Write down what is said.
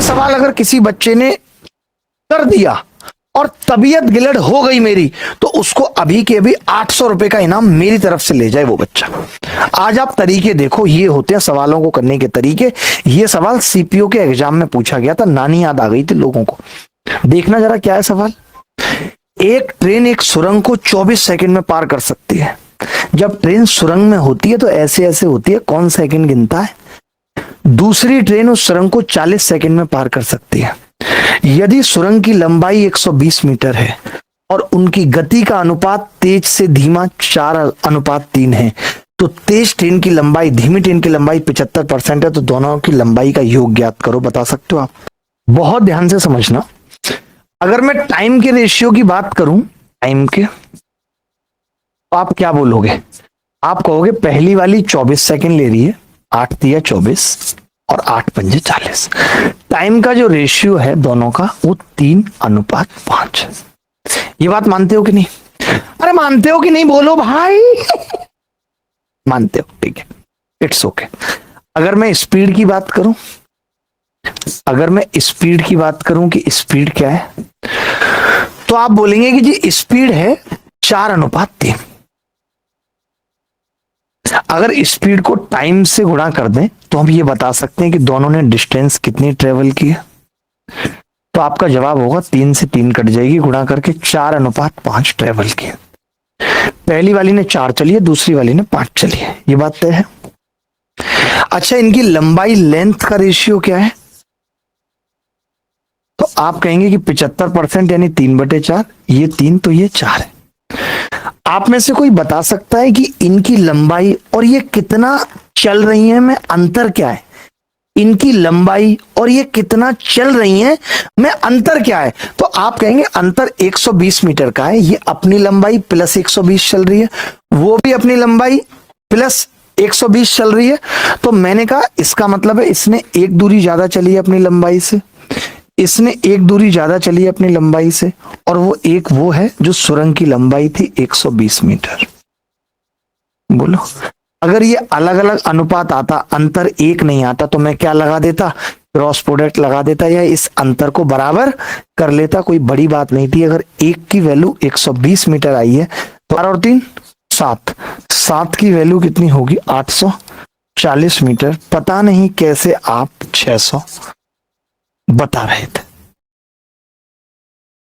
सवाल अगर किसी बच्चे ने कर दिया और तबीयत गिलड़ हो गई मेरी, तो उसको अभी के अभी 800 रुपए का इनाम मेरी तरफ से ले जाए वो बच्चा। आज आप तरीके देखो, ये होते हैं सवालों को करने के तरीके। ये सवाल सीपीओ के एग्जाम में पूछा गया था, नानी याद आ गई थी लोगों को। देखना जरा क्या है सवाल। एक ट्रेन एक सुरंग को 24 सेकंड में पार कर सकती है। जब ट्रेन सुरंग में होती है तो ऐसे ऐसे होती है, कौन सेकंड गिनता है? दूसरी ट्रेन उस सुरंग को 40 सेकंड में पार कर सकती है। यदि सुरंग की लंबाई 120 मीटर है और उनकी गति का अनुपात तेज से धीमा 4:3 है, तो तेज ट्रेन की लंबाई धीमी ट्रेन की लंबाई 75% है, तो दोनों की लंबाई का योग ज्ञात करो। बता सकते हो आप? बहुत ध्यान से समझना। अगर मैं टाइम के रेशियो की बात करूं, टाइम के, तो आप क्या बोलोगे? आप कहोगे पहली वाली 24 सेकंड ले रही है, 8 तिया 24 और 8 पंजे 40। टाइम का जो रेशियो है दोनों का वो 3:5। ये बात मानते हो कि नहीं? अरे मानते हो कि नहीं बोलो भाई। मानते हो, ठीक है, इट्स ओके। अगर मैं स्पीड की बात करूं, अगर मैं स्पीड की बात करूं कि स्पीड क्या है, तो आप बोलेंगे कि जी स्पीड है 4:3। अगर स्पीड को टाइम से गुणा कर दें तो हम ये बता सकते हैं कि दोनों ने डिस्टेंस कितनी ट्रेवल की है। तो आपका जवाब होगा 3 से 3 कट जाएगी, गुणा करके 4:5 ट्रेवल की है। पहली वाली ने 4 चली है, दूसरी वाली ने 5 चली है, ये बात तय है। अच्छा, इनकी लंबाई लेंथ का रेशियो क्या है? तो आप कहेंगे कि 75% यानी 3/4, ये 3 तो ये 4 है। आप में से कोई बता सकता है कि इनकी लंबाई और ये कितना चल रही है में अंतर क्या है? इनकी लंबाई और ये कितना चल रही है में अंतर क्या है? तो आप कहेंगे अंतर 120 मीटर का है। ये अपनी लंबाई प्लस 120 चल रही है, वो भी अपनी लंबाई प्लस 120 चल रही है। तो मैंने कहा इसका मतलब है इसने एक दूरी ज्यादा चली है अपनी लंबाई से, इसने एक दूरी ज्यादा चली है अपनी लंबाई से, और वो एक वो है जो सुरंग की लंबाई थी 120 मीटर। बोलो, अगर ये अलग अलग अनुपात आता, अंतर एक नहीं आता, तो मैं क्या लगा देता? क्रॉस प्रोडक्ट लगा देता या इस अंतर को बराबर कर लेता। कोई बड़ी बात नहीं थी। अगर एक की वैल्यू 120 मीटर आई है तो 4 और 3 7, 7 की वैल्यू कितनी होगी? 840 मीटर। पता नहीं कैसे आप 600 बता रहे थे।